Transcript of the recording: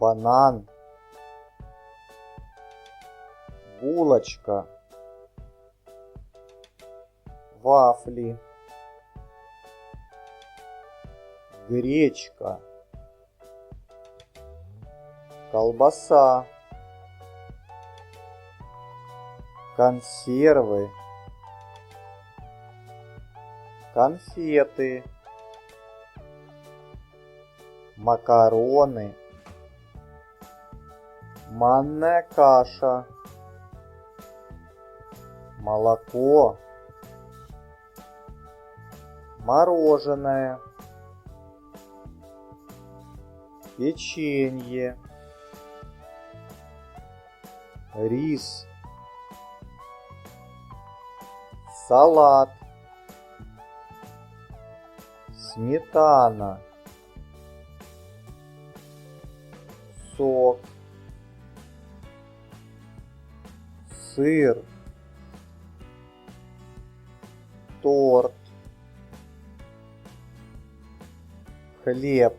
банан, булочка, вафли, гречка, колбаса, консервы, конфеты, макароны, манная каша, молоко, мороженое, печенье, рис, салат, сметана, сок, сыр, торт, хлеб,